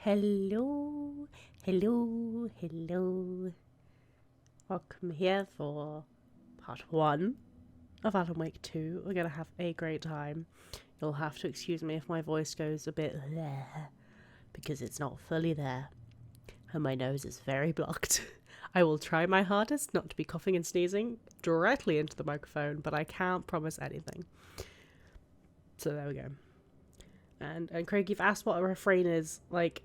Hello, hello, hello. Welcome here for part 1 of Alan Wake 2. We're going to have a great time. You'll have to excuse me if my voice goes a bit there, because it's not fully there, and my nose is very blocked. I will try my hardest not to be coughing and sneezing directly into the microphone, but I can't promise anything. So there we go. And Craig, you've asked what a refrain is. Like,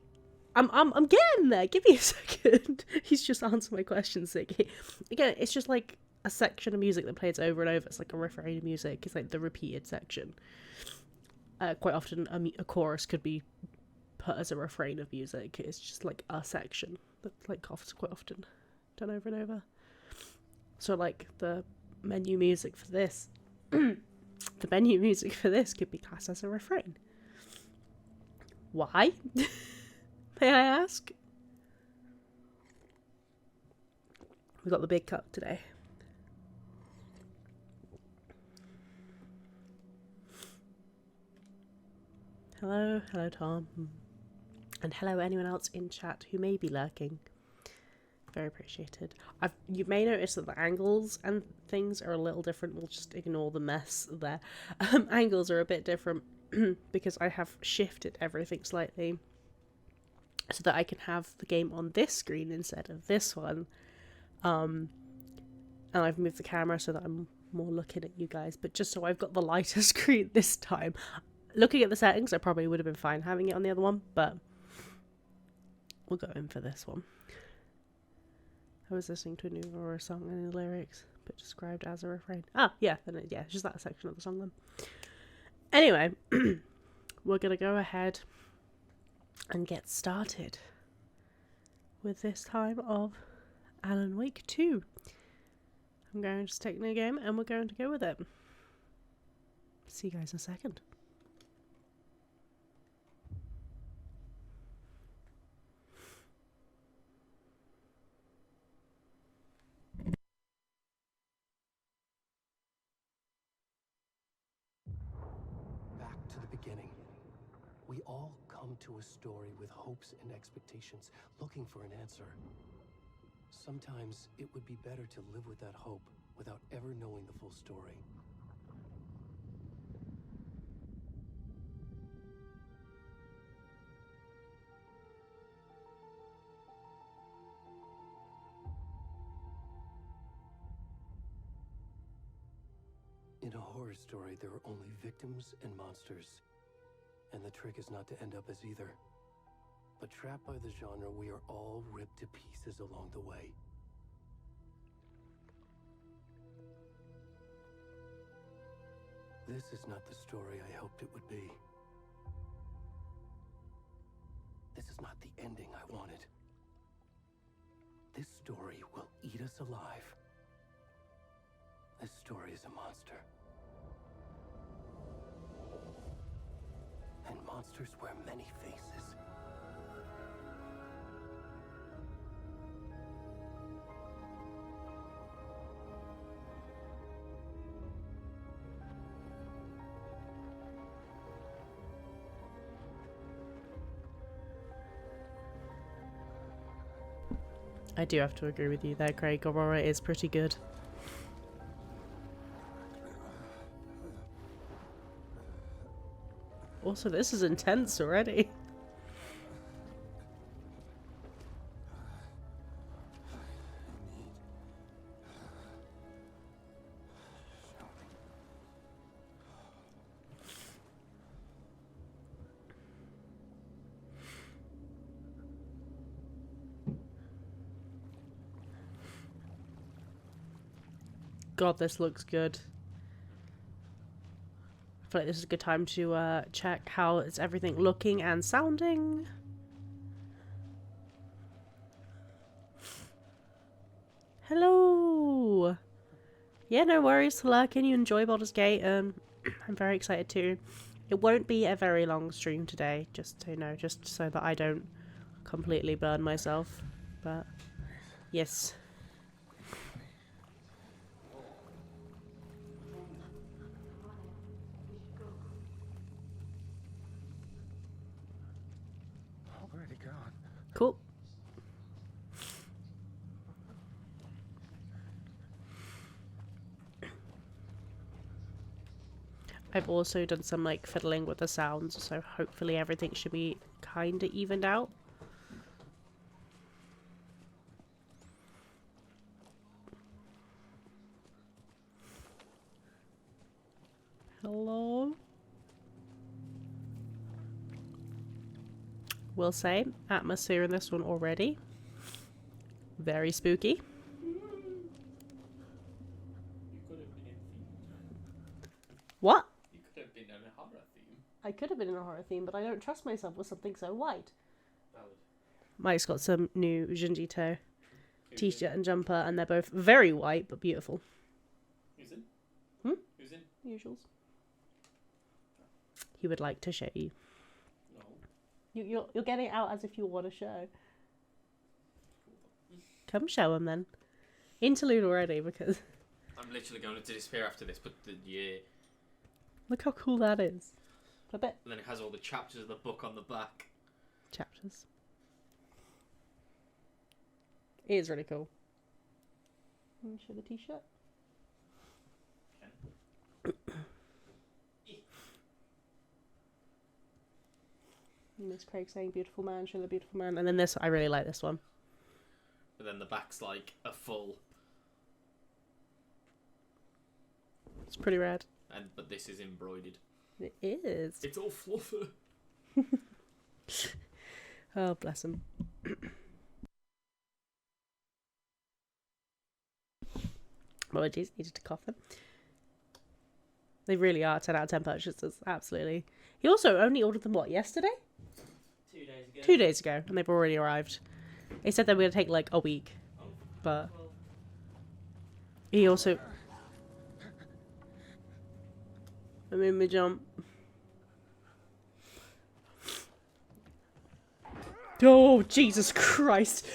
I'm getting there. Give me a second. He's just answered my question, Siggy. Again, it's just like a section of music that plays over and over. It's like a refrain of music. It's like the repeated section. Quite often, a chorus could be put as a refrain of music. It's just like a section that like coughs quite often, done over and over. So like the menu music for this, the menu music for this could be classed as a refrain. Why? May I ask? We got the big cup today. Hello, Tom. And hello anyone else in chat who may be lurking. Very appreciated. You may notice that the angles and things are a little different. We'll just ignore the mess there. Angles are a bit different because I have shifted everything slightly so that I can have the game on this screen instead of this one. And I've moved the camera so that I'm more looking at you guys, but just so I've got the lighter screen this time. Looking at the settings, I probably would have been fine having it on the other one, but we'll go in for this one. I was listening to a new Aurora song and the lyrics, but described as a refrain. Yeah, it's just that section of the song then. Anyway, we're going to go ahead and get started with this time of Alan Wake 2. I'm going to just take the game and we're going to go with it. See you guys in a second. Back to the beginning. We all come to a story with hopes and expectations, looking for an answer. Sometimes it would be better to live with that hope without ever knowing the full story. In a horror story, there are only victims and monsters. And the trick is not to end up as either. But trapped by the genre, we are all ripped to pieces along the way. This is not the story I hoped it would be. This is not the ending I wanted. This story will eat us alive. This story is a monster. And monsters wear many faces. I do have to agree with you there, Craig. Aurora is pretty good. Also, this is intense already. God, this looks good. I feel like this is a good time to check how is everything looking and sounding. Hello! Yeah, no worries to lurk in. You enjoy Baldur's Gate. I'm very excited too. It won't be a very long stream today, just so you know, just so that I don't completely burn myself. But yes. Where'd it go? I've also done some like fiddling with the sounds, so hopefully everything should be kind of evened out. Hello? Will say, atmosphere in this one already. Very spooky. What? You could have been in a horror theme. I could have been in a horror theme, but I don't trust myself with something so white. Valid. Mike's got some new Junjito t-shirt and jumper, and they're both very white but beautiful. Who's in? Hmm? Who's in? Usuals. He would like to show you. No. You're getting it out as if you want to show. Come show him then. Interlude already, because I'm literally going to disappear after this, but yeah. look how cool that is. I bet. And then it has all the chapters of the book on the back. Chapters. It is really cool. Let me show the t-shirt. Miss Craig saying beautiful man, show the beautiful man. And then this, I really like this one. But then the back's like a full. It's pretty rad. But this is embroidered. It is. It's all fluffy. Oh, bless him. Apologies, needed to cough them. They really are 10 out of 10 purchases, absolutely. He also only ordered them, what, yesterday? 2 days ago. 2 days ago, and they've already arrived. They said they were going to take like a week, but he also... I made me jump. Oh, Jesus Christ.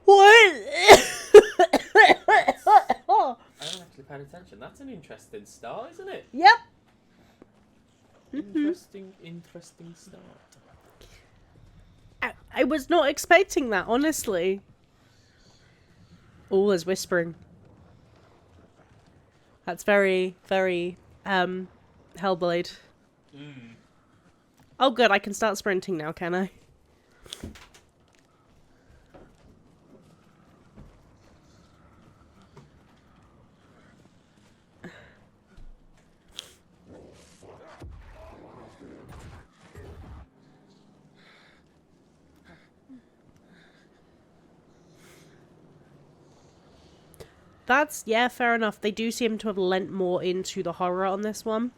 What? I haven't actually paid attention. That's an interesting start, isn't it? Yep. Interesting start. I was not expecting that, honestly. Oh, there's whispering. That's very, very, Hellblade. Oh, good, I can start sprinting now, can I? That's, yeah, fair enough. They do seem to have lent more into the horror on this one.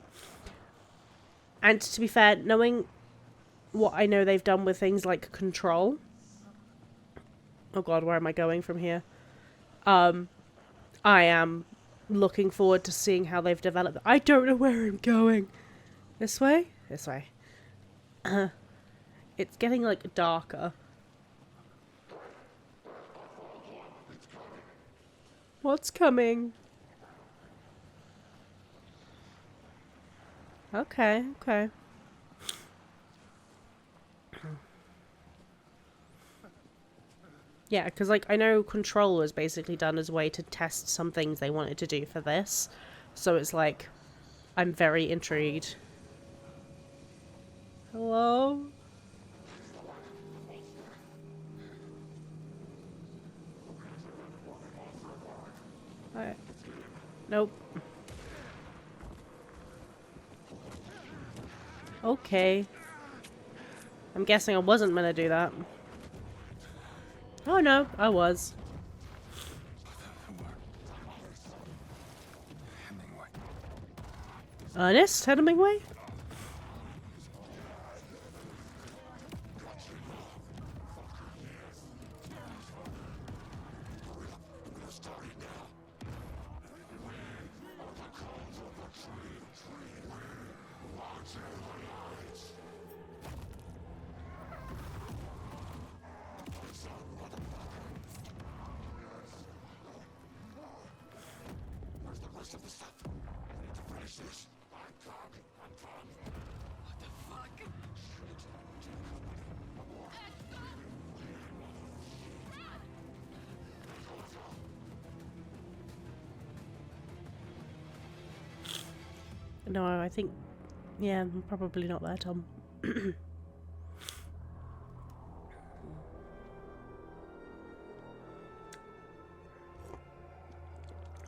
And to be fair, knowing what I know they've done with things like Control. Oh god, where am I going from here? I am looking forward to seeing how they've developed. I don't know where I'm going. This way? This way. It's getting, like, darker. What's coming? Okay, okay. Yeah, because, like, I know Control was basically done as a way to test some things they wanted to do for this. So it's like, I'm very intrigued. Hello? Alright. Nope. Okay. I'm guessing I wasn't gonna do that. Oh no, I was. Ernest Hemingway? No, I think, yeah, I'm probably not there, Tom.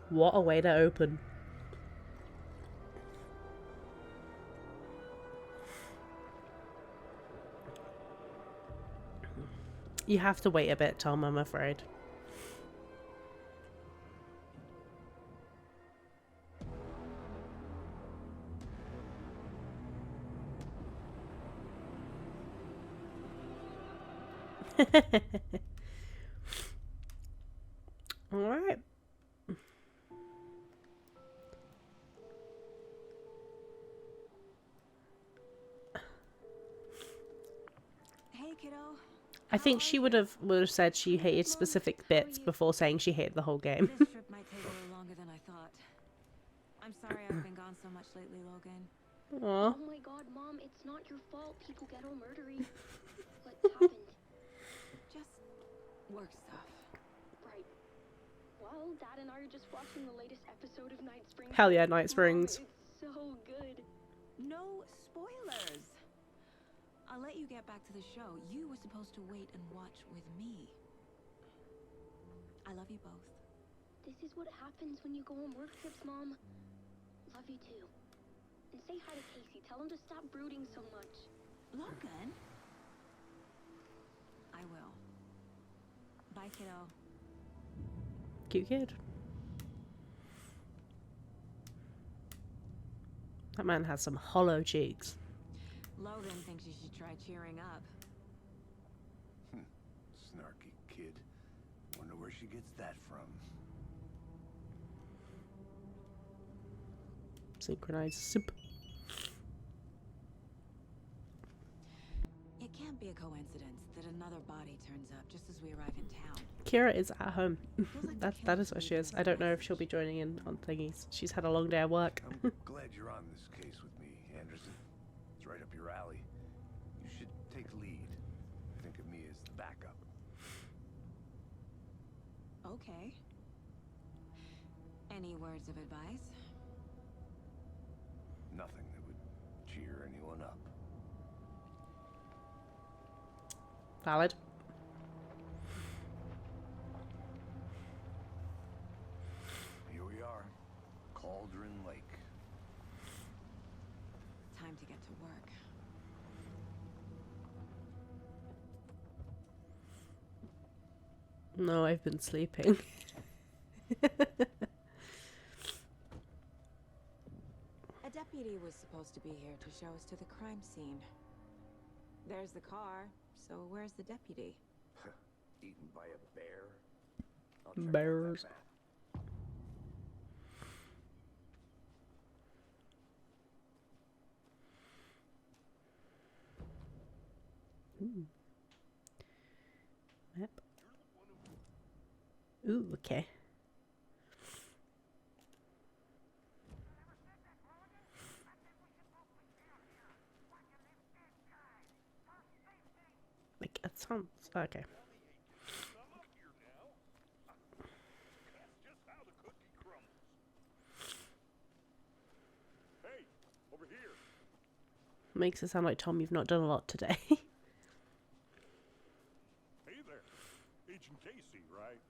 What a way to open. You have to wait a bit, Tom, I'm afraid. Alright. Hey, kiddo. I think she would have said she hated specific bits before saying she hated the whole game. This trip might take a little longer than I thought. I'm sorry I've been gone so much lately, Logan. Aw. Oh my god, Mom, it's not your fault people get all murdery. What happened? Just work stuff. Right. Well, Dad and I are just watching the latest episode of Night Springs. Hell yeah, Night Springs. Mom, it's so good. No spoilers. I'll let you get back to the show. You were supposed to wait and watch with me. I love you both. This is what happens when you go on work trips, Mom. Love you too. And say hi to Casey. Tell him to stop brooding so much. Logan? I will. Bye, kiddo. Cute kid. That man has some hollow cheeks. Logan thinks you should try cheering up. Snarky kid. Wonder where she gets that from. Synchronized soup. It can't be a coincidence that another body turns up just as we arrive in town. Kira is at home. Like that is where she is. I don't know if she'll be joining in on thingies. She's had a long day at work. I'm glad you're on this case with me, Anderson. It's right up your alley. You should take lead. Think of me as the backup. Okay. Any words of advice? Nothing that would cheer anyone up. Valid. Here we are. Cauldron Lake. Time to get to work. No, I've been sleeping. A deputy was supposed to be here to show us to the crime scene. There's the car, so where's the deputy? Eaten by a bear. I'll check out that Bears. map. Ooh. Map. Ooh, okay. Like, it sounds... Okay. Hey, over here. Makes it sound like, Tom, you've not done a lot today. Hey there. Agent Casey, right?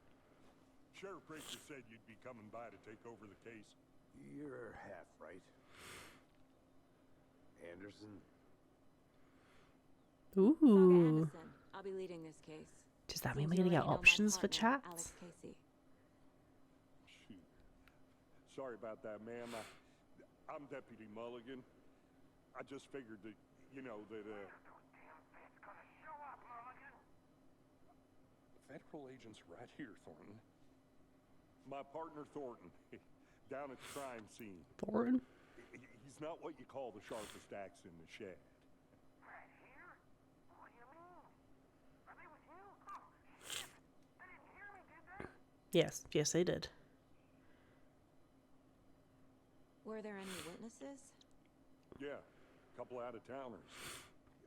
Sheriff Raker said you'd be coming by to take over the case. You're half right. Anderson. Ooh. Anderson. I'll be leading this case. Does that mean Seems we're you going to get already know my options for partner, chats? Alex Casey. Shoot. Sorry about that, ma'am. I'm Deputy Mulligan. I just figured that, you know, that, Federal agents right here, Thornton. My partner, Thornton, down at the crime scene. Thornton? He's not what you call the sharpest axe in the shed. Right here? What do you mean? Are they with you? Oh, shit. They didn't hear me, did they? Yes, yes, they did. Were there any witnesses? Yeah, a couple out-of-towners.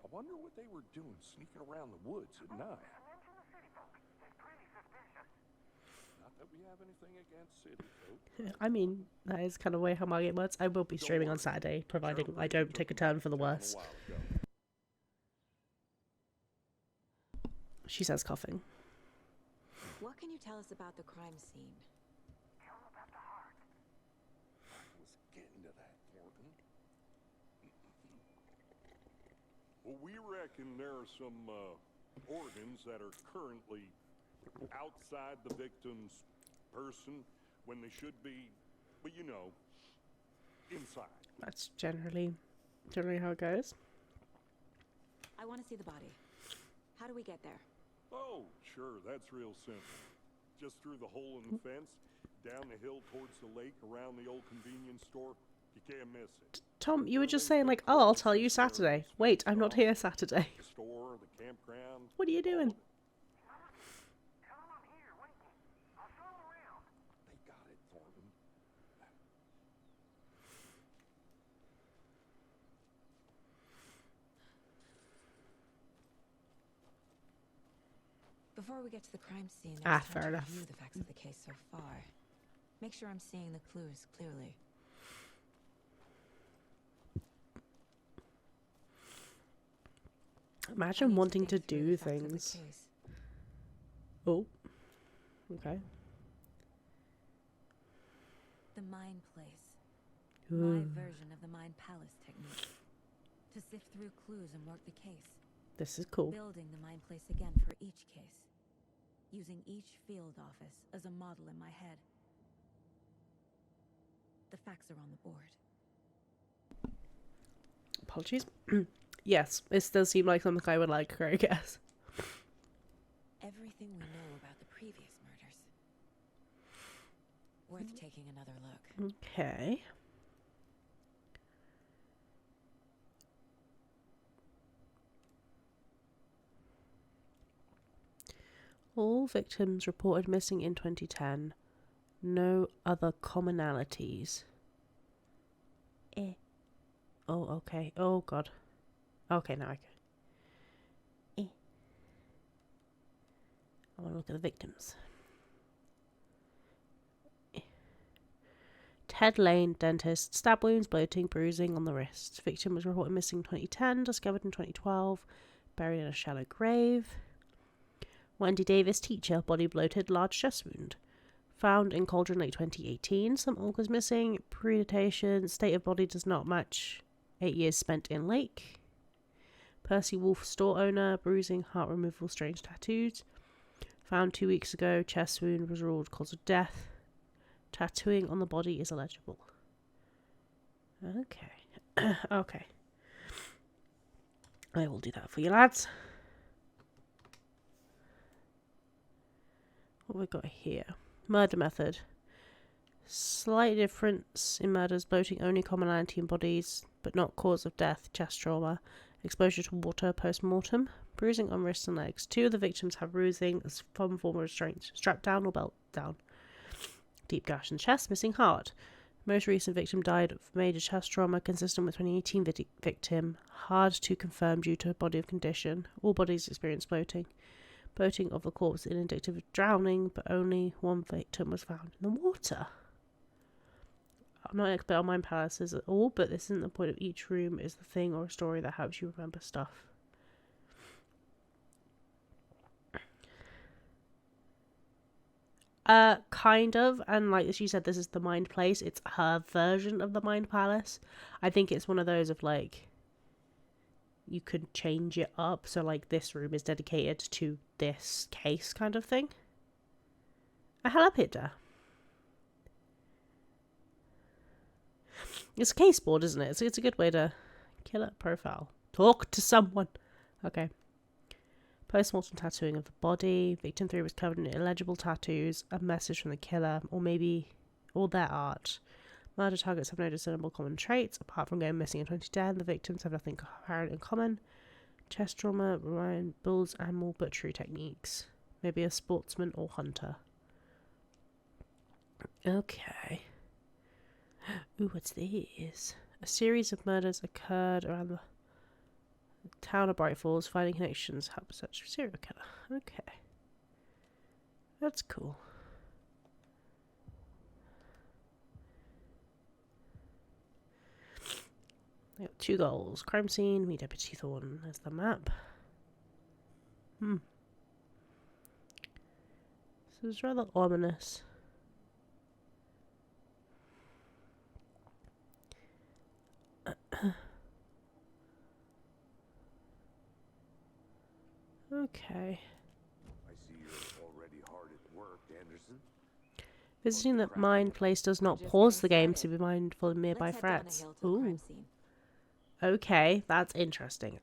I wonder what they were doing sneaking around the woods at night. Mention the city folk. It's pretty suspicious. Not Not that we have anything against city folk. I mean, that is kind of way how my game works. I will be streaming on Saturday, providing I don't take a turn for the worse. She says, coughing. What can you tell us about the crime scene? Tell them about the heart. I was getting to that, Thornton. Well, we reckon there are some organs that are currently outside the victim's person when they should be, well, you know, inside. That's generally how it goes. I want to see the body. How do we get there? Oh, sure, that's real simple. Just through the hole in the fence, down the hill towards the lake, around the old convenience store. You can't miss it. Tom, you were just saying like, oh, I'll tell you Saturday. Wait, I'm not here Saturday. The store, the campground. What are you doing? Tell them I'm here, waiting. I'll show them around. They got it, Thornton. Before we get to the crime scene, Ah, there's time fair to enough. review the facts of the case so far. Make sure I'm seeing the clues clearly. Imagine Need wanting to think through do the facts of the things. case. Oh. Okay. The Mind Place. Ooh. My version of the Mind Palace technique. To sift through clues and work the case. This is cool. Building the Mind Place again for each case. Using each field office as a model in my head. The facts are on the board. Apologies. Yes, this does seem like something I would like, I guess. Everything we know about the previous murders. Worth taking another look. Okay. All victims reported missing in 2010. No other commonalities. Oh, okay. Oh, God. Okay, now I can. I want to look at the victims. Ted Lane, dentist, stab wounds, bloating, bruising on the wrist. Victim was reported missing in 2010, discovered in 2012, buried in a shallow grave. Wendy Davis, teacher, body bloated, large chest wound. Found in Cauldron Lake 2018, some organs missing, predatation, state of body does not match 8 years spent in lake. Percy Wolf, store owner, bruising, heart removal, strange tattoos. Found 2 weeks ago, chest wound was ruled cause of death. Tattooing on the body is illegible. Okay. Okay. I will do that for you, lads. What have we got here? Murder method. Slight difference in murders, bloating only commonality in bodies, but not cause of death, chest trauma, exposure to water post-mortem, bruising on wrists and legs. 2 of the victims have bruising as some form of restraint, strap down or belt down. Deep gash in chest, missing heart. Most recent victim died of major chest trauma consistent with 2018 victim. Hard to confirm due to body of condition. All bodies experience bloating. Bloating of the corpse is indicative of drowning, but only 1 victim was found in the water. I'm not an expert on mind palaces at all, but this isn't the point of each room, is the thing or a story that helps you remember stuff. Kind of, and like she said, this is the Mind Place. It's her version of the Mind Palace. I think it's one of those of like, you could change it up, so like this room is dedicated to this case kind of thing. A hella pita. It's a case board, isn't it? So it's a good way to kill it profile. Talk to someone. Okay. Post-mortem tattooing of the body. Victim 3 was covered in illegible tattoos. A message from the killer, or maybe all their art. Murder targets have no discernible common traits. Apart from going missing in 2010, the victims have nothing apparent in common. Chest trauma, Ryan Bull's animal butchery techniques. Maybe a sportsman or hunter. Okay. Ooh, what's this? A series of murders occurred around the town of Bright Falls. Finding connections help search for serial killer. Okay. That's cool. I got 2 goals. Crime scene, meet Deputy Thorne. There's the map. This is rather ominous. Okay. I see you're already hard at work, Anderson. Visiting the mine place does not Just pause the getting game to started. be mindful of nearby Let's head down a threats. hill to the Ooh. crime scene. Okay, that's interesting.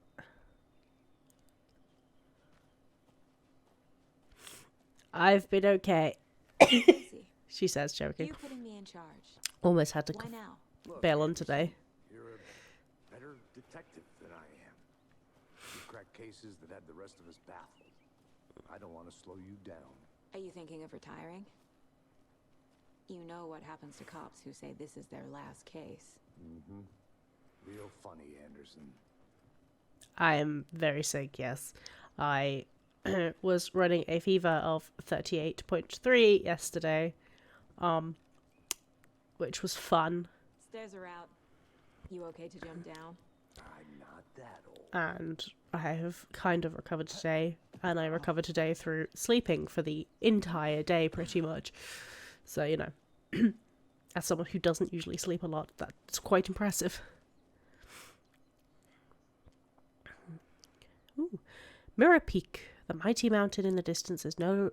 I've been okay, Casey, she says, joking. you putting me in charge. Almost had to Why now? Look, bail on Anderson, today. You're a better detective than I am. You crack cases that had the rest of us baffled. I don't want to slow you down. Are you thinking of retiring? You know what happens to cops who say this is their last case. Mm-hmm. Real funny, Anderson. I am very sick, yes. I was running a fever of 38.3 yesterday, which was fun, Stairs are out. You okay to jump down? I'm not that old. and I have kind of recovered today, and I recovered today through sleeping for the entire day, pretty much. So, you know, as someone who doesn't usually sleep a lot, that's quite impressive. Ooh. Mirror Peak. The mighty mountain in the distance is none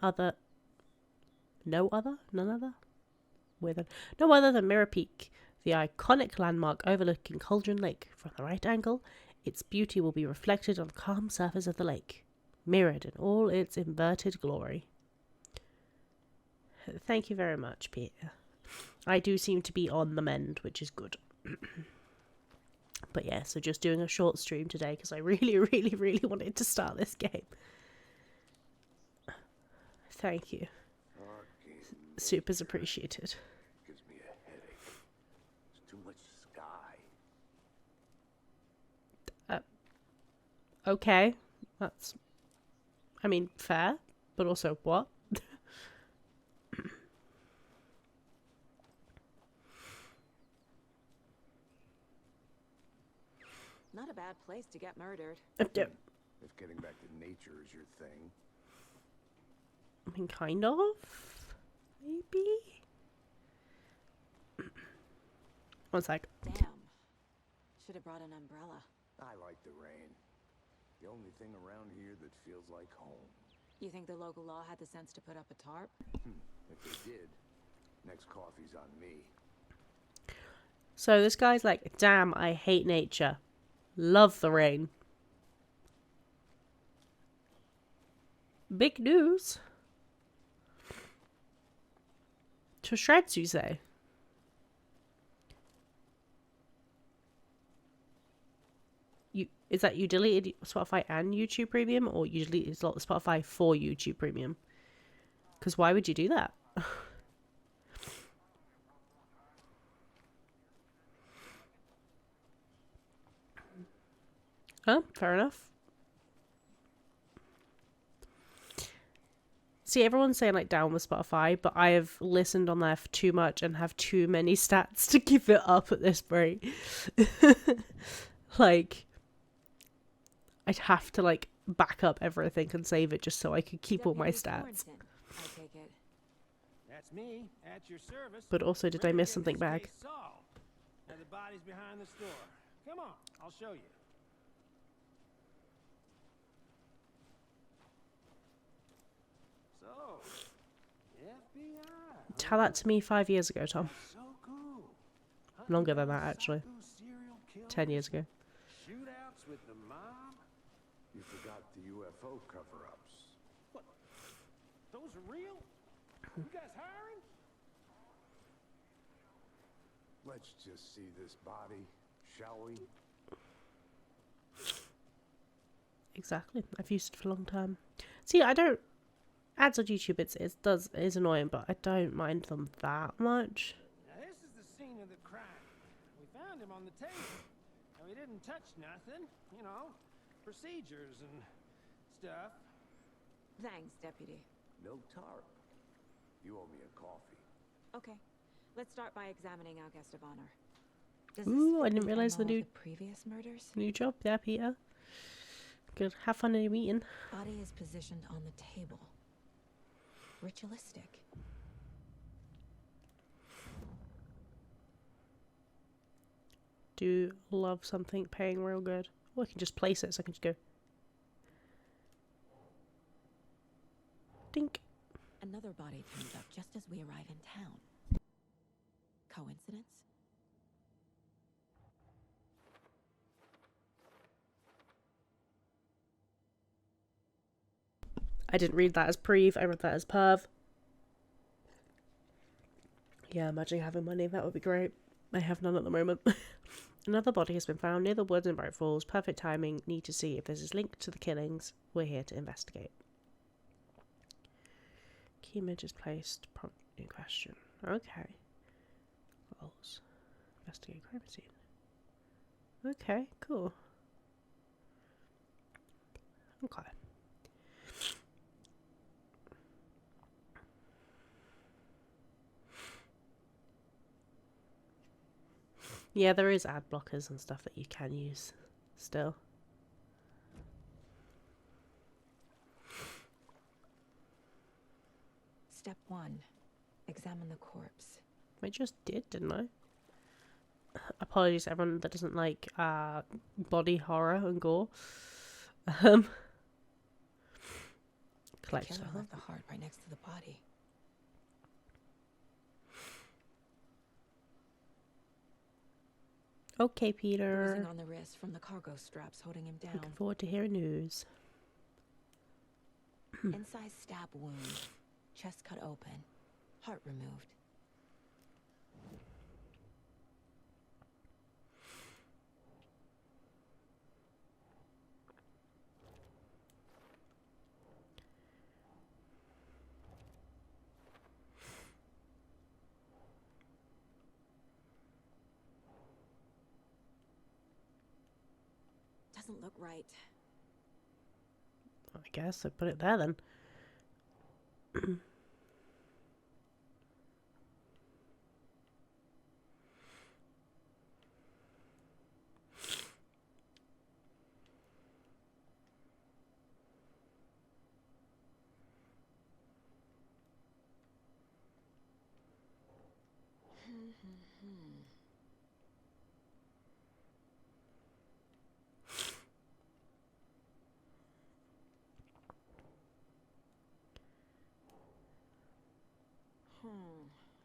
other than Mirror Peak, the iconic landmark overlooking Cauldron Lake. From the right angle, its beauty will be reflected on the calm surface of the lake, mirrored in all its inverted glory. Thank you very much, Peter. I do seem to be on the mend, which is good. But yeah, so just doing a short stream today because I really, really, really wanted to start this game. Thank you. Fucking Super's appreciated. gives me a headache. There's too much sky. Okay, that's, I mean, fair, but also what? Not a bad place to get murdered. If getting back to nature is your thing. I mean, kind of, maybe? One sec. Damn. Should have brought an umbrella. I like the rain. The only thing around here that feels like home. You think the local law had the sense to put up a tarp? If they did, next coffee's on me. So this guy's like, damn, I hate nature. Love the rain. Big news. To shreds, you say? Is that you deleted Spotify and YouTube Premium, or you deleted Spotify for YouTube Premium? Because why would you do that? Huh? Fair enough. See, everyone's saying like down with Spotify, but I have listened on there for too much and have too many stats to give it up at this rate. Like, I'd have to like back up everything and save it just so I could keep all my Deputy stats. Thornton, I take it. That's me, at your service. But also, did I Ready to miss get something this back? case solved. Now the body's behind the store. Come on, I'll show you. So, FBI. Tell that to me 5 years ago, Tom. So cool. Longer than that, actually. Psycho serial killers, 10 years ago. Shootouts with the mob. You forgot the UFO cover-ups. What? Those are real? You guys hiring? Let's just see this body, shall we? Exactly. I've used it for a long time. See, I don't... Ads on YouTube, it is annoying, but I don't mind them that much. Now this is the scene of the crime. We found him on the table. And we didn't touch nothing, you know, procedures and stuff. Thanks, Deputy. No tarp. You owe me a coffee. Okay. Let's start by examining our guest of honor. Does this Ooh, I fit didn't the realise the MO of new previous murders? new job there, Peter. Good. Have fun in your meeting. Body is positioned on the table. Ritualistic. Do love something paying real good. Or I can just place it so I can just go. Dink. Another body turned up just as we arrive in town. Coincidence? I didn't read that as Preve, I read that as Perv. Yeah, imagine having money, that would be great. I have none at the moment. Another body has been found near the woods in Bright Falls. Perfect timing. Need to see if this is linked to the killings. We're here to investigate. Key image is placed. Prompt in question. Okay. Goals. Investigate crime scene. Okay, cool. Okay. Yeah, there is ad blockers and stuff that you can use still. Step 1. Examine the corpse. I just did, didn't I? Apologies to everyone that doesn't like body horror and gore. Collect. The killer left the heart right next to the body. Okay, Peter. Bruising on the wrist from the cargo straps holding him down. Looking forward to hearing news. Inside stab wound. Chest cut open. Heart removed. Doesn't look right. I guess I put it there then.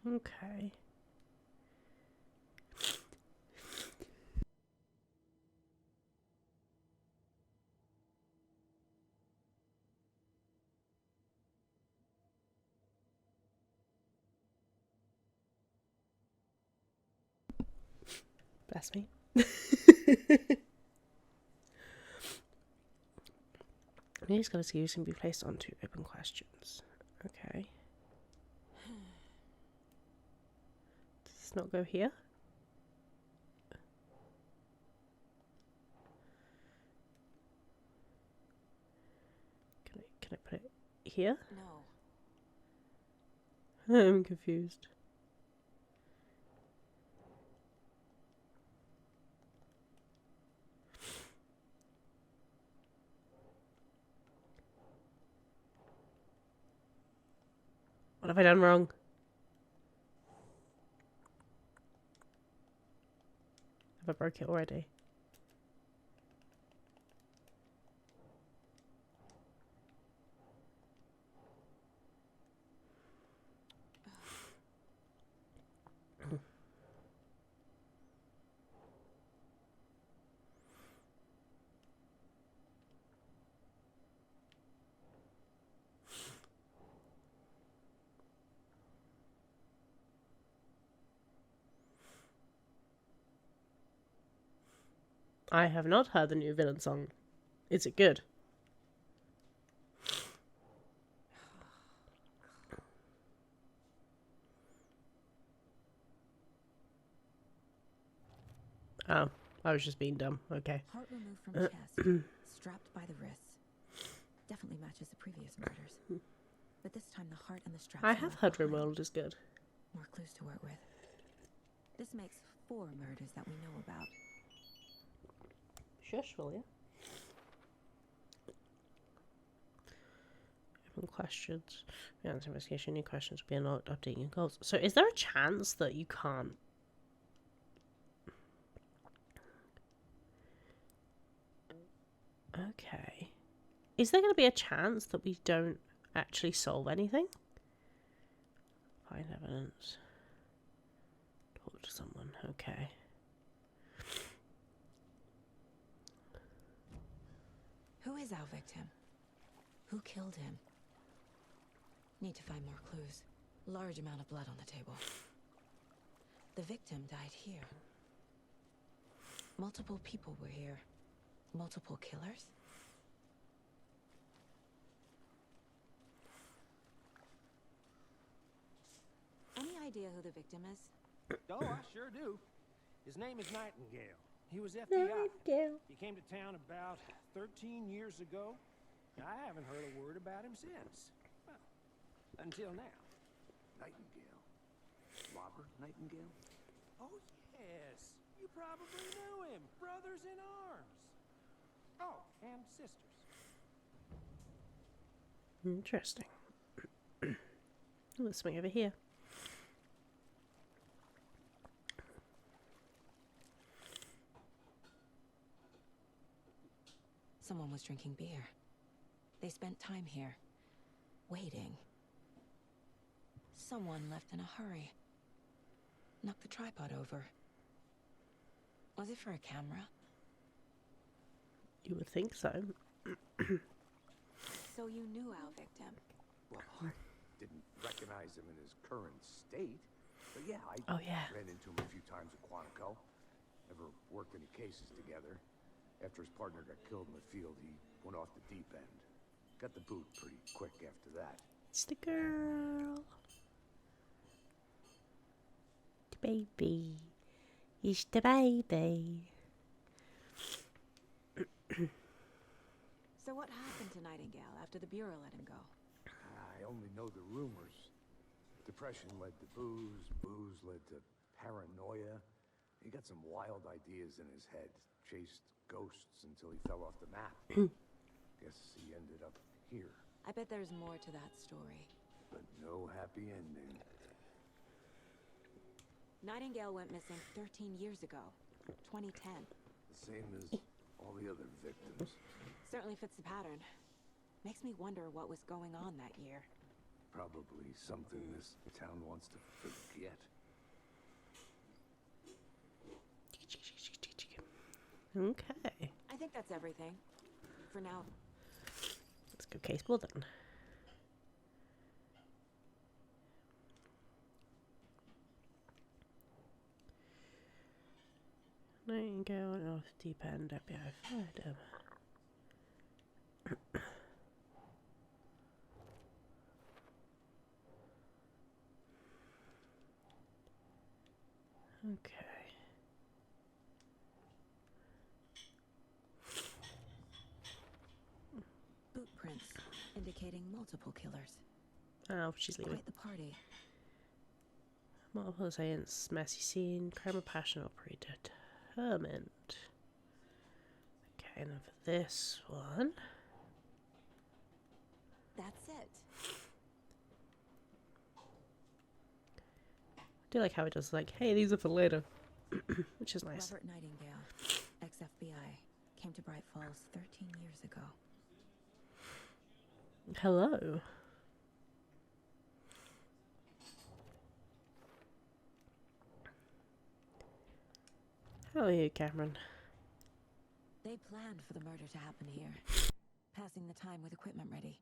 Okay. Bless me. These got to can be placed onto open questions. Okay. Does this not go here? Can I put it here? No. I'm confused. What have I done wrong? Have I broke it already? I have not heard the new villain song. Is it good? Oh, I was just being dumb. Okay. Heart removed from chest. Strapped by the wrists. Definitely matches the previous murders. But this time the heart and the straps I are have left heard behind. Rimworld is good. More clues to work with. This makes 4 murders that we know about. Shush, will you? Open questions. Yeah, answer investigation. New questions will be unlocked. Updating your goals. So, is there a chance that you can't? Okay. Is there going to be a chance that we don't actually solve anything? Find evidence. Talk to someone. Okay. Who is our victim? Who killed him? Need to find more clues. Large amount of blood on the table. The victim died here. Multiple people were here. Multiple killers? Any idea who the victim is? Oh, I sure do. His name is Nightingale. He was FBI. Nightingale. He came to town about 13 years ago. I haven't heard a word about him since. Well, until now. Nightingale. Robert Nightingale? Oh, yes. You probably knew him. Brothers in arms. Oh, and sisters. Interesting. There's something over here. Someone was drinking beer. They spent time here, waiting. Someone left in a hurry. Knocked the tripod over. Was it for a camera? You would think so. So you knew our victim? Well, I didn't recognize him in his current state. But yeah, I Oh, yeah. ran into him a few times at Quantico. Never worked any cases together. After his partner got killed in the field, he went off the deep end. Got the boot pretty quick after that. It's the girl. The baby. It's the baby. So what happened to Nightingale after the Bureau let him go? I only know the rumors. Depression led to booze, booze led to paranoia. He got some wild ideas in his head. Chased ghosts until he fell off the map. Guess he ended up here. I bet there's more to that story. But no happy ending. Nightingale went missing 13 years ago. 2010. The same as all the other victims. Certainly fits the pattern. Makes me wonder what was going on that year. Probably something this town wants to forget. Okay. I think that's everything. For now. Let's go case building. Nightingale off deep end FBI fired him. Okay. Boot prints indicating multiple killers. Oh, she's leaving. Quite the party. Multiple science, messy scene, crime of passion or predetermined. Okay, and then for this one. That's it. I do like how it does like, hey, these are for later. Which is nice. Robert Nightingale, ex-FBI, came to Bright Falls 13 years ago. Hello. How are you, Cameron? They planned for the murder to happen here, passing the time with equipment ready.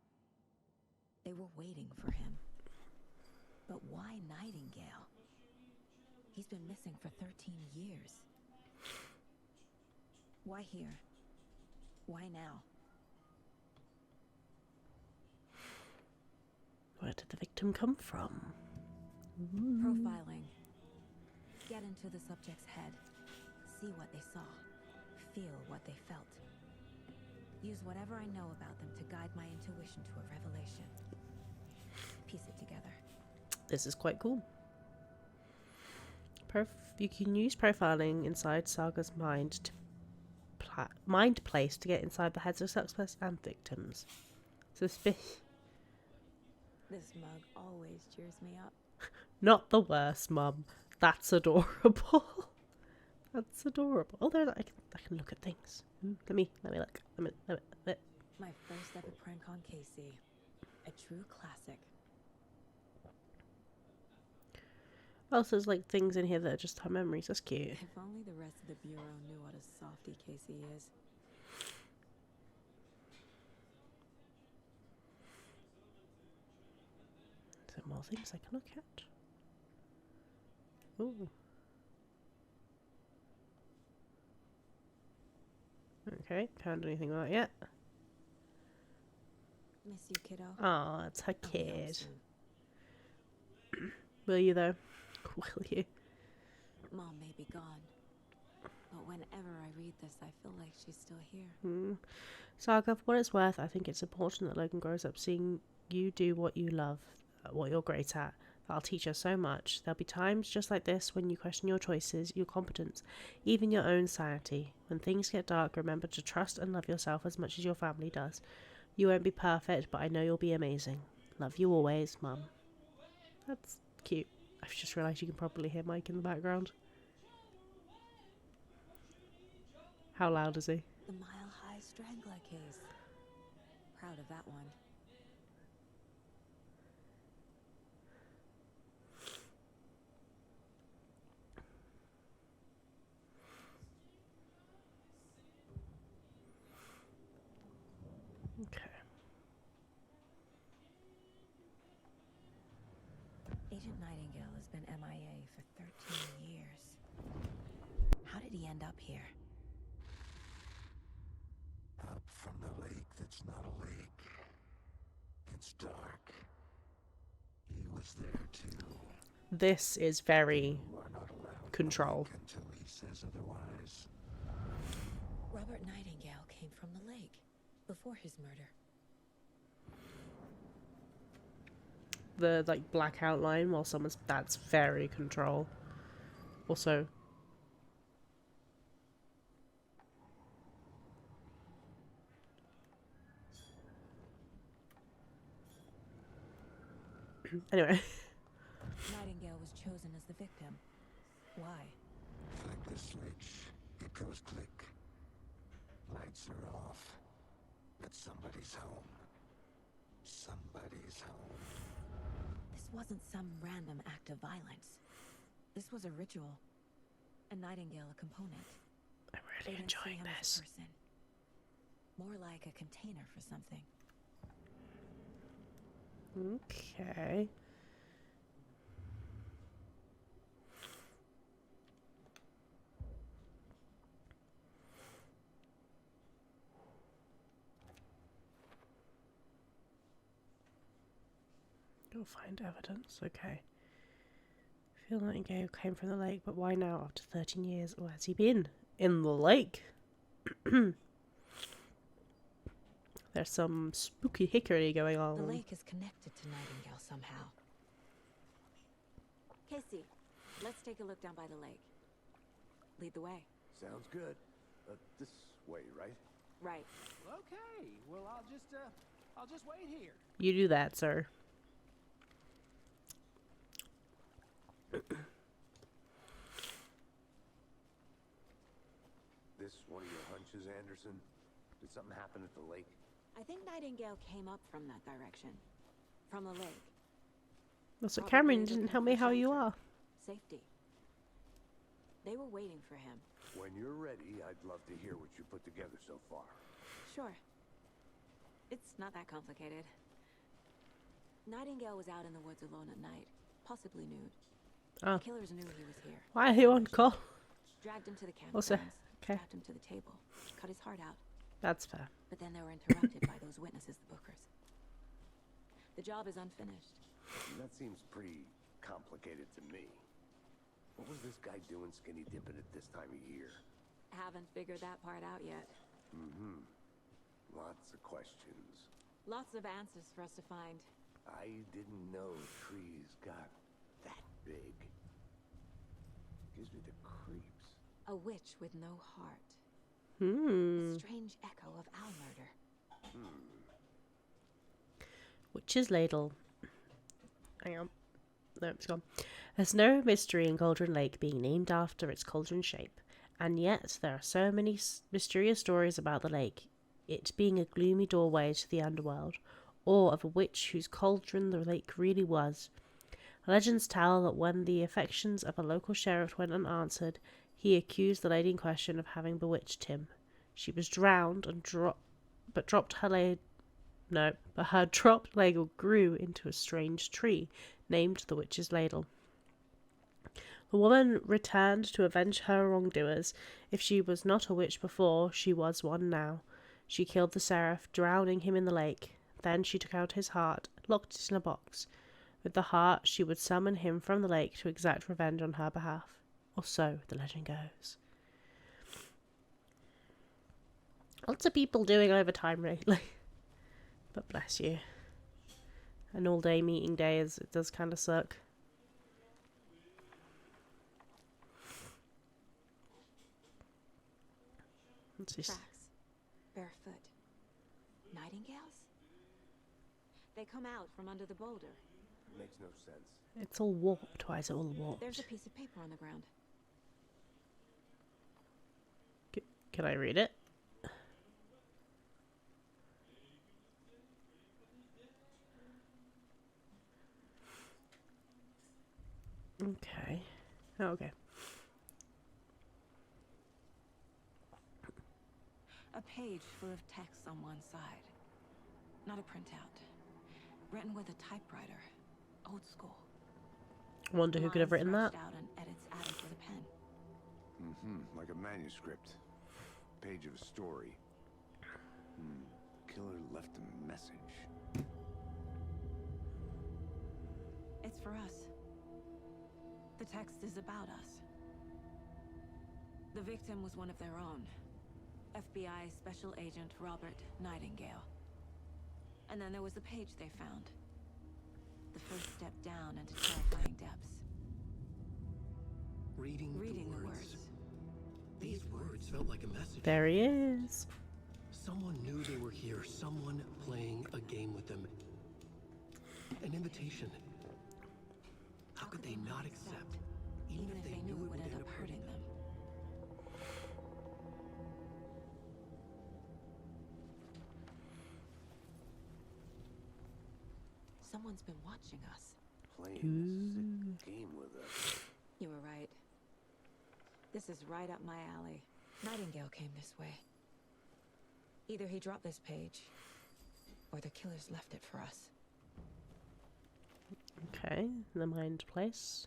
They were waiting for him. But why Nightingale? He's been missing for 13 years. Why here? Why now? Where did the victim come from? Profiling. Get into the subject's head. See what they saw. Feel what they felt. Use whatever I know about them to guide my intuition to a revelation. Piece it together. This is quite cool. Perfect. You can use profiling inside Saga's mind to mind place to get inside the heads of suspects and victims. Suspicious. This mug always cheers me up. Not the worst, Mum. That's adorable. That's adorable. Oh, there, I can look at things. Let me look. Let me. My first ever prank on Casey. A true classic. Oh, so there's like things in here that are just her memories. That's cute. If only the rest of the Bureau knew what a softie Casey is. Is there more things I can look at? Ooh. Okay, found anything like that yet? Miss you, kiddo. Oh, it's her I'll be home kid. soon. Will you though? Will you? Mom may be gone, but whenever I read this, I feel like she's still here. Saga, for what it's worth, I think it's important that Logan grows up seeing you do what you love, what you're great at. That'll teach her so much. There'll be times just like this when you question your choices, your competence, even your own sanity. When things get dark, remember to trust and love yourself as much as your family does. You won't be perfect, but I know you'll be amazing. Love you always, Mum. That's cute. I've just realised you can probably hear Mike in the background. How loud is he? The Mile High Strangler case. Proud of that one. Okay. Agent Nightingale has been MIA for 13 years. How did he end up here? Up from the lake that's not a lake. It's dark. He was there too. This is very You are not allowed control. until he says otherwise. Robert Nightingale came from the lake before his murder. The like black outline while someone's that's very control. Also anyway. Nightingale was chosen as the victim. Why? Flick the switch. It goes click. Lights are off. But somebody's home. Somebody's home. This wasn't some random act of violence. This was a ritual. And Nightingale a component. I'm They really didn't see enjoying him as this. a person. More like a container for something. Okay. You'll find evidence, okay. Phil Nightingale came from the lake, but why now after 13 years? Where has he been? In the lake? There's some spooky hickory going on. The lake is connected to Nightingale somehow. Casey, let's take a look down by the lake. Lead the way. Sounds good. This way, right? Right. Okay, well, I'll just wait here. You do that, sir. This one of your hunches, Anderson? Did something happen at the lake? I think Nightingale came up from that direction. From the lake. Also, Probably Cameron looking didn't tell for me how you shelter. are. Safety. They were waiting for him. When you're ready, I'd love to hear what you put together so far. Sure. It's not that complicated. Nightingale was out in the woods alone at night, possibly nude. Oh. The killers knew he was here. Why are you on call? Dragged him to the campgrounds, Also, okay. strapped him to the table, cut his heart out. That's fair. But then they were interrupted by those witnesses, the Bookers. The job is unfinished. That seems pretty complicated to me. What was this guy doing skinny dipping at this time of year? Haven't figured that part out yet. Mm-hmm. Lots of questions. Lots of answers for us to find. I didn't know trees got that big. Gives me the creeps. A witch with no heart. Hmm. A strange echo of owl murder. Witch's Ladle. Hang on. No, it's gone. There's no mystery in Cauldron Lake being named after its cauldron shape, and yet there are so many mysterious stories about the lake, it being a gloomy doorway to the underworld, or of a witch whose cauldron the lake really was. Legends tell that when the affections of a local sheriff went unanswered, he accused the lady in question of having bewitched him. She was drowned and dropped her but her dropped ladle grew into a strange tree, named the Witch's Ladle. The woman returned to avenge her wrongdoers. If she was not a witch before, she was one now. She killed the seraph, drowning him in the lake. Then she took out his heart, locked it in a box. With the heart, she would summon him from the lake to exact revenge on her behalf. Or so the legend goes. Lots of people doing overtime lately. But bless you. An all-day meeting day it does kind of suck. Let's see. Tracks. Barefoot. Nightingales? They come out from under the boulder. Makes no sense. It's all warped. Why is it all warped? There's a piece of paper on the ground. Can I read it? Okay. Oh, okay. A page full of text on one side. Not a printout. Written with a typewriter. Old school. I wonder who could have written that. Out and edits added with a pen. Like a manuscript. Page of a story. Killer left a message. It's for us. The text is about us. The victim was one of their own. FBI Special Agent Robert Nightingale. And then there was the page they found. The first step down into terrifying depths. Reading the words. These words felt like a message. There he is. Someone knew they were here. Someone playing a game with them. An invitation. How could they not accept? Even if they knew it would end up hurting them. Someone's been watching us. Playing a sick game with us. You were right. This is right up my alley. Nightingale came this way. Either he dropped this page, or the killers left it for us. Okay, the mind place.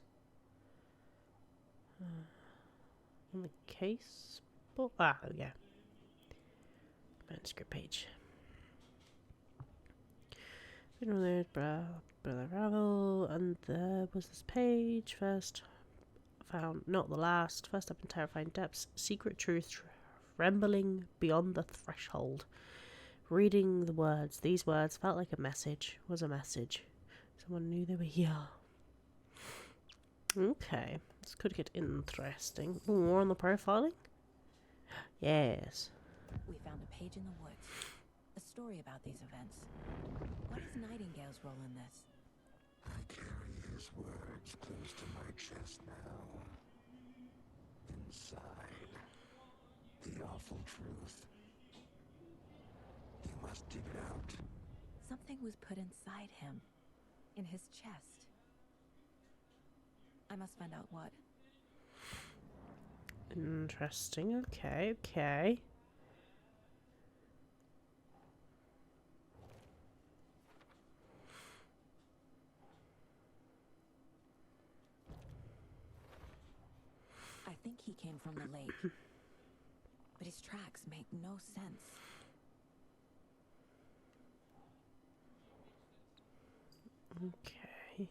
In the case book. Ah, yeah. Manuscript page. Brother Ravel, and there was this page. First found, not the last. First up in terrifying depths. Secret truth trembling beyond the threshold. Reading the words. These words felt like a message. Was a message. Someone knew they were here. Okay, this could get interesting. Ooh, more on the profiling? Yes. We found a page in the woods. A story about these events. What is Nightingale's role in this? I carry his words close to my chest now. Inside, the awful truth. You must dig it out. Something was put inside him. In his chest. I must find out what. Interesting. Okay. I think he came from the lake. But his tracks make no sense. Okay.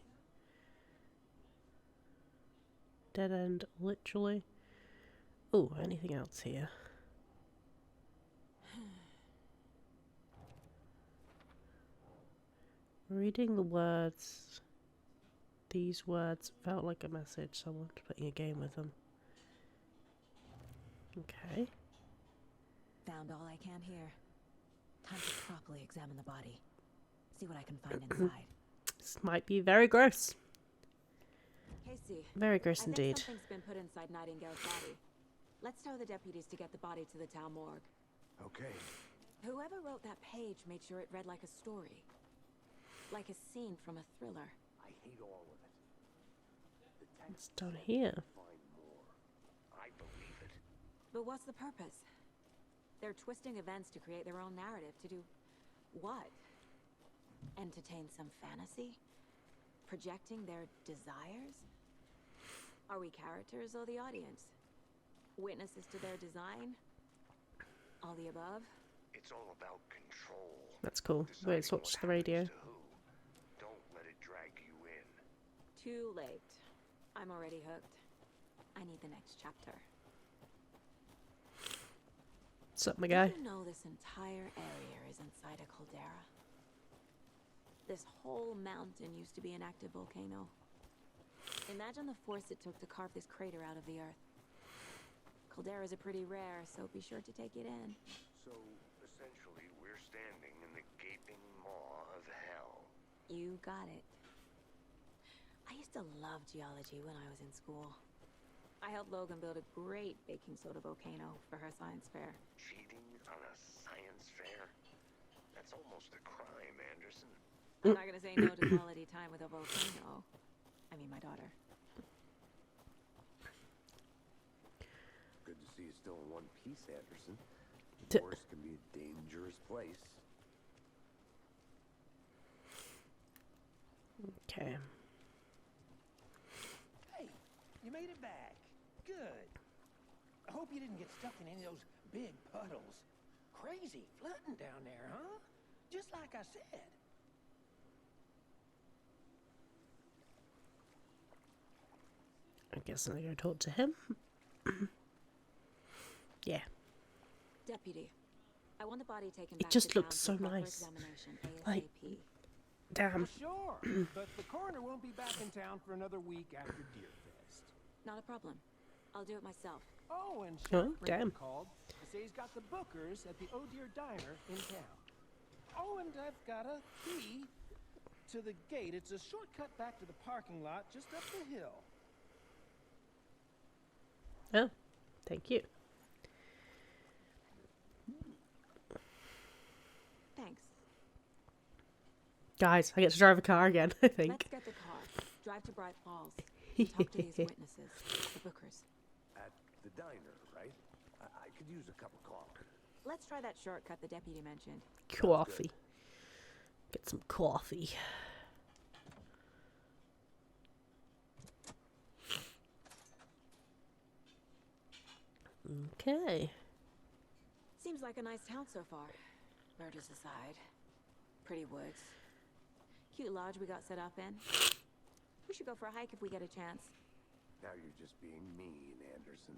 Dead end, literally. Oh, anything else here? Reading the words. These words felt like a message. Someone's playing a game with them. Okay. Found all I can here. Time to properly examine the body. See what I can find inside. This might be very gross. Casey, Very gross I think indeed. something's been put inside Nightingale's body. Let's tell the deputies to get the body to the town morgue. Okay. Whoever wrote that page made sure it read like a story. Like a scene from a thriller. I hate all of it. The It's text down said here. find more. I believe it. But what's the purpose? They're twisting events to create their own narrative. To do what? Entertain some fantasy? Projecting their desires? Are we characters or the audience? Witnesses to their design? All the above? It's all about control. That's cool. Wait, let's watch the radio. Don't let it drag you in. Too late. I'm already hooked. I need the next chapter. What's up, my guy? Did you know this entire area is inside a caldera? This whole mountain used to be an active volcano. Imagine the force it took to carve this crater out of the earth. Calderas are pretty rare, so be sure to take it in. So, essentially, we're standing in the gaping maw of hell. You got it. I used to love geology when I was in school. I helped Logan build a great baking soda volcano for her science fair. Cheating on a science fair? That's almost a crime, Anderson. I'm not gonna say no to quality time with a volcano. I mean, my daughter. Good to see you still in one piece, Anderson. D- Forest can be a dangerous place. Okay. Hey, you made it back. Good. I hope you didn't get stuck in any of those big puddles. Crazy flooding down there, huh? Just like I said. I guess I'm gonna go talk to him. Yeah. Deputy, I want the body taken It back just to looks town so for proper nice. examination Like- ASAP. Damn. Well, sure, but the coroner won't be back in town for another week after Deer Fest. Not a problem. I'll do it myself. Oh, and Oh, Sheriff Brinkley damn. called to say he's got the Bookers at the Oh Dear Diner in town. Oh, and I've got a key to the gate. It's a shortcut back to the parking lot just up the hill. Oh, thank you. Thanks. Guys, I get to drive a car again, I Let's think. get the car. Drive to Bright Falls. Talk to these witnesses, the Bookers. At the diner, right? I could use a cup of coffee. Let's try that shortcut the deputy mentioned. Coffee. Get some coffee. Okay. Seems like a nice town so far. Murders aside. Pretty woods. Cute lodge we got set up in. We should go for a hike if we get a chance. Now you're just being mean, Anderson.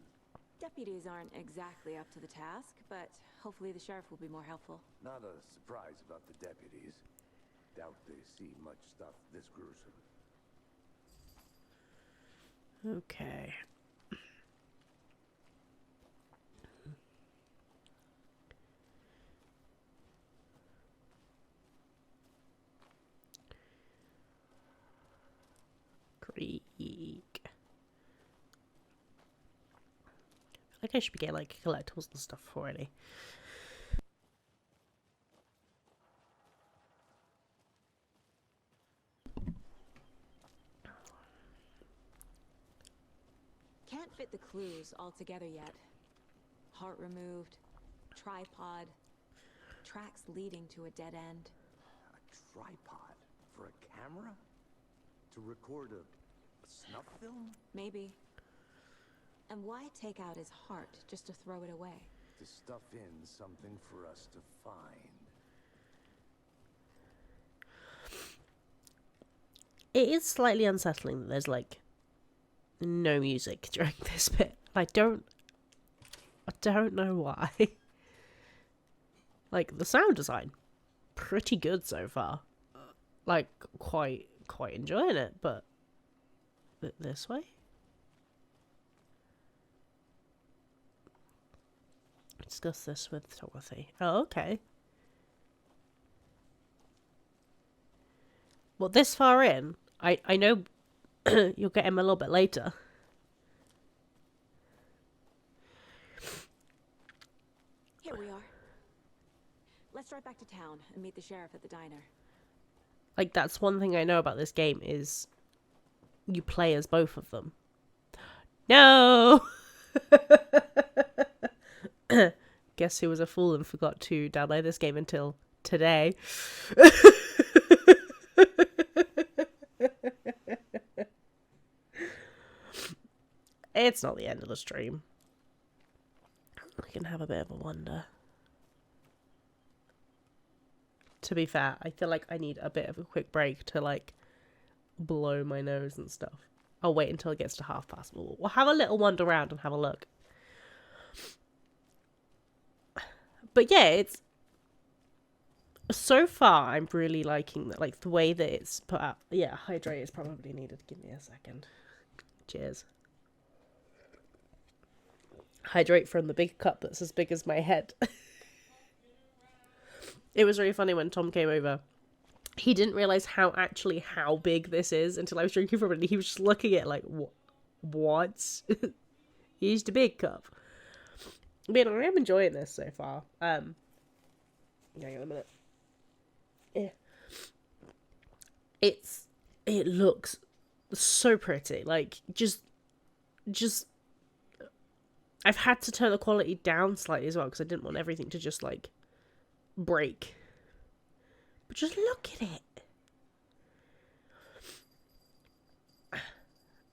Deputies aren't exactly up to the task, but hopefully the sheriff will be more helpful. Not a surprise about the deputies. Doubt they see much stuff this gruesome. Okay. Creek. I think I should be getting like collectibles and stuff already. Can't fit the clues all together yet. Heart removed, tripod, tracks leading to a dead end. A tripod for a camera? To record a snuff film? Maybe. And why take out his heart just to throw it away? To stuff in something for us to find. It is slightly unsettling that there's like no music during this bit. I don't know why. Like the sound design, pretty good so far. Like quite enjoying it, but this way. discuss this with Dorothy. Oh, okay. Well, this far in, I know you'll get him a little bit later. Here we are. Let's drive back to town and meet the sheriff at the diner. Like, that's one thing I know about this game is you play as both of them. No! Guess who was a fool and forgot to download this game until today. It's not the end of the stream. I can have a bit of a wonder. To be fair, I feel like I need a bit of a quick break to, like, blow my nose and stuff. I'll wait until it gets to past. We'll have a little wander around and have a look. But yeah, it's... So far, I'm really liking that, like, the way that it's put out. Yeah, hydrate is probably needed. Give me a second. Cheers. Hydrate from the big cup that's as big as my head. It was really funny when Tom came over. He didn't realise how big this is until I was drinking from it. And he was just looking at it like, what? He's the big cup. I mean, I am enjoying this so far. Hang on a minute. Yeah. It looks so pretty. Like, just I've had to turn the quality down slightly as well because I didn't want everything to just, like, break. But just look at it.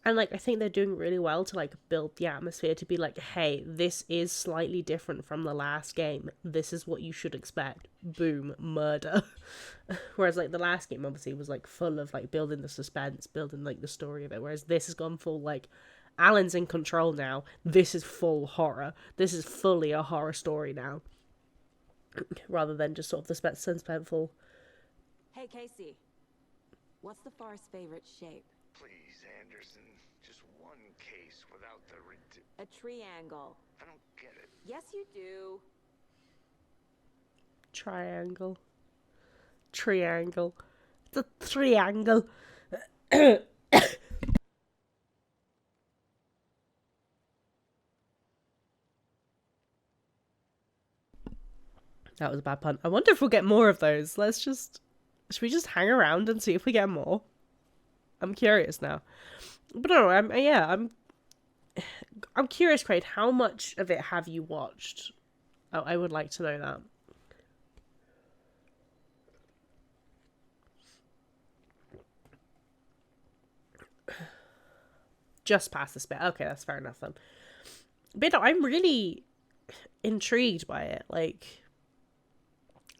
And, like, I think they're doing really well to, like, build the atmosphere to be like, hey, this is slightly different from the last game. This is what you should expect. Boom, murder. Whereas, like, the last game, obviously, was, like, full of, like, building the suspense, building, like, the story of it. Whereas this has gone full, like, Alan's in control now. This is full horror. This is fully a horror story now. Rather than just sort of the suspenseful. Hey, Casey. What's the far's favorite shape? Please, Anderson, just one case without the A triangle. I don't get it. Yes, you do. Triangle. Triangle. It's a triangle. That was a bad pun. I wonder if we'll get more of those. Should we just hang around and see if we get more? I'm curious now. But no, I'm curious, Craig, how much of it have you watched? Oh, I would like to know that. Just past this bit. Okay, that's fair enough then. But no, I'm really intrigued by it. Like,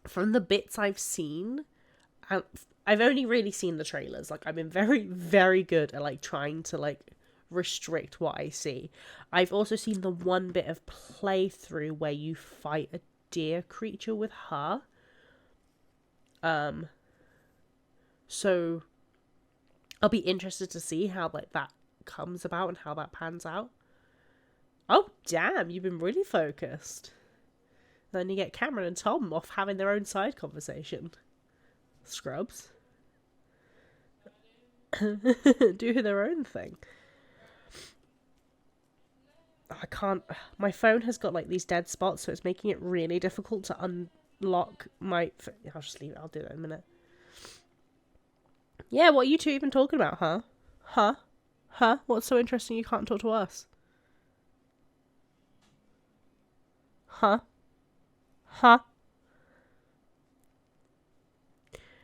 from the bits I've seen, I've only really seen the trailers. Like, I've been very, very good at, like, trying to, like, restrict what I see. I've also seen the one bit of playthrough where you fight a deer creature with her. So I'll be interested to see how, like, that comes about and how that pans out. Oh, damn, you've been really focused. Then you get Cameron and Tom off having their own side conversation. Scrubs. Do their own thing. I can't... My phone has got, like, these dead spots, so it's making it really difficult to unlock my... I'll just leave it. I'll do that in a minute. Yeah, what are you two even talking about, huh? Huh? Huh? What's so interesting you can't talk to us? Huh? Huh?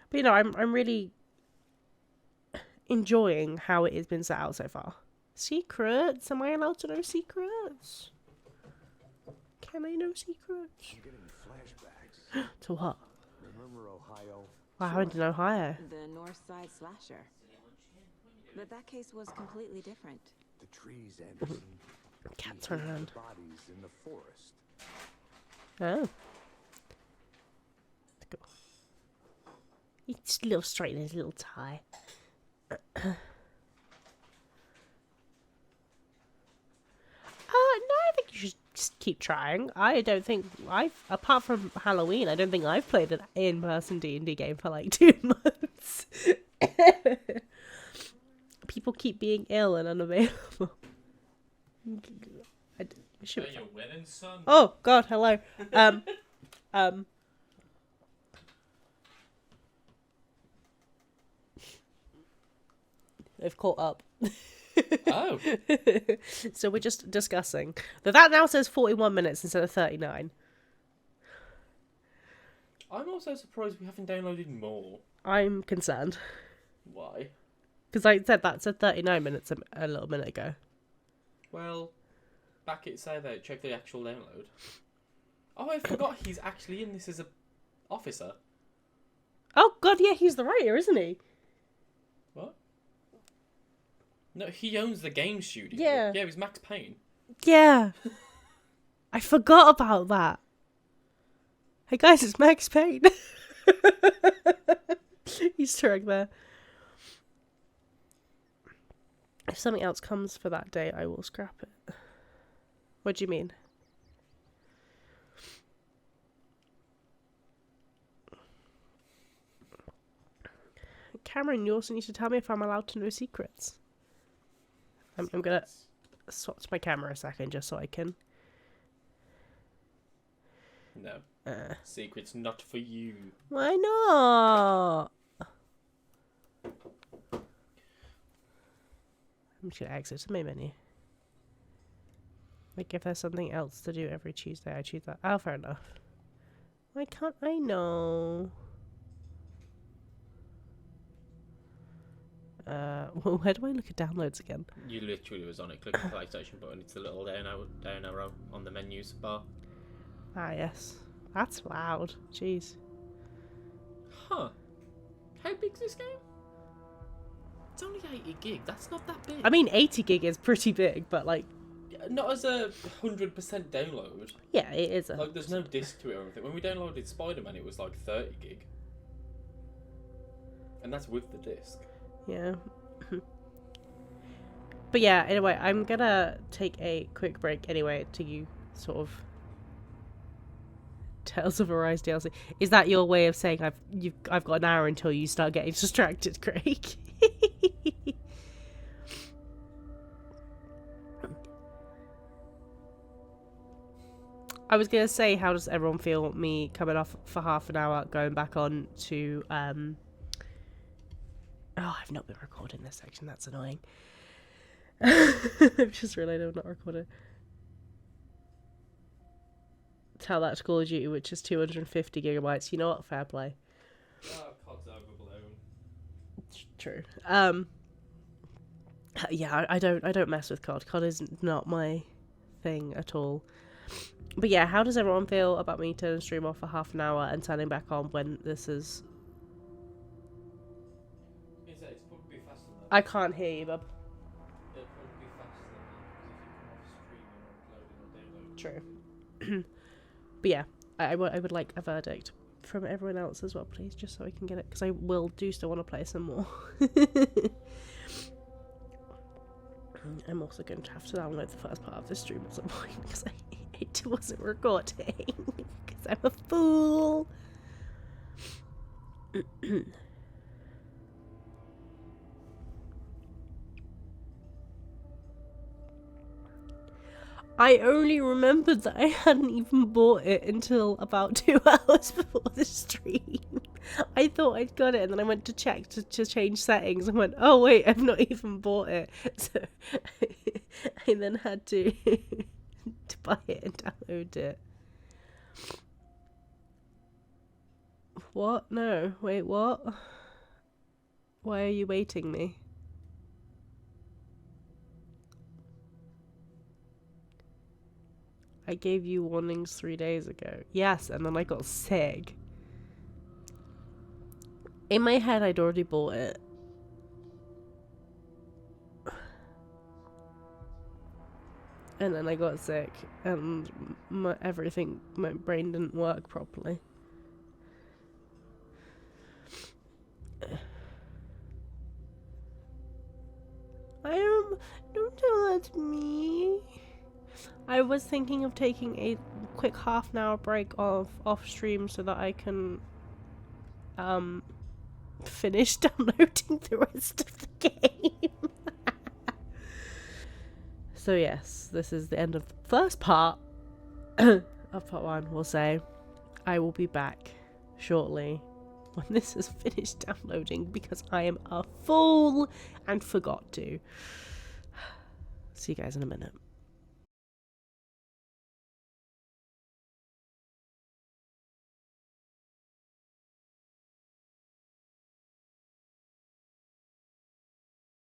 But, you know, I'm really enjoying how it has been set out so far. Secrets? Am I allowed to know secrets? Can I know secrets? I'm getting flashbacks. To what? Remember Ohio? Well, I went in Ohio. The North Side Slasher. But that case was completely different. The trees, Anderson. Cats We hid around. the bodies in the forest. Oh. Go. It's a little straight in his little tie. No, I think you should just keep trying. I don't think apart from Halloween, I don't think I've played an in-person D&D game for like 2 months. People keep being ill and unavailable. Show your wedding, son. Oh God, hello. They've caught up. Oh. So we're just discussing. That now says 41 minutes instead of 39. I'm also surprised we haven't downloaded more. I'm concerned. Why? Because I said that said 39 minutes a little minute ago. Well, back it say that check the actual download. Oh, I forgot he's actually in this as a officer. Oh God, yeah, he's the writer, isn't he? What? No, he owns the game studio. Yeah. Yeah, it was Max Payne. Yeah. I forgot about that. Hey guys, it's Max Payne. Easter egg there. If something else comes for that day, I will scrap it. What do you mean? Cameron, you also need to tell me if I'm allowed to know secrets. I'm gonna swap to my camera a second just so I can. No. Secret's not for you. Why not? I'm just gonna exit to my menu. Like if there's something else to do every Tuesday, I choose that. Oh, fair enough. Why can't I know? Well, where do I look at downloads again? You literally was on it. Click the PlayStation button. It's the little down arrow on the menus bar. Ah, yes. That's loud. Jeez. Huh. How big's this game? It's only 80 gig. That's not that big. I mean, 80 gig is pretty big, but like... Not as a 100% download. Yeah, it is a... Like, there's no disc to it or anything. When we downloaded Spider-Man, it was like 30 gig. And that's with the disc. Yeah. But yeah, anyway, I'm gonna take a quick break anyway to sort of... Tales of Arise DLC. Is that your way of saying I've got an hour until you start getting distracted, Craig? I was gonna say, how does everyone feel me coming off for half an hour, going back on to Oh, I've not been recording this section, that's annoying. I've just realised I've not recorded. Tell that to Call of Duty, which is 250 gigabytes. You know what? Fair play. Oh, COD's overblown. True. Yeah, I don't mess with COD. COD is not my thing at all. But yeah, how does everyone feel about me turning the stream off for half an hour and turning back on when this is... It's probably faster than that. I can't hear you, bub. It'll probably be faster than that, because if you come off stream and upload it or download. True. But yeah, I would like a verdict from everyone else as well, please, just so I can get it, because I still want to play some more. I'm also going to have to download the first part of this stream at some point, because it wasn't recording, because I'm a fool. I only remembered that I hadn't even bought it until about 2 hours before the stream. I thought I'd got it, and then I went to check to change settings and went, oh wait, I've not even bought it. So I then had to buy it and download it. What? No. Wait, what? Why are you waiting me? I gave you warnings 3 days ago. Yes, and then I got sick. In my head, I'd already bought it. And then I got sick, and my brain didn't work properly. Don't tell that to me. I was thinking of taking a quick half an hour break off stream so that I can finish downloading the rest of the game. So yes, this is the end of the first part of part 1. We'll say I will be back shortly when this is finished downloading because I am a fool and forgot to. See you guys in a minute.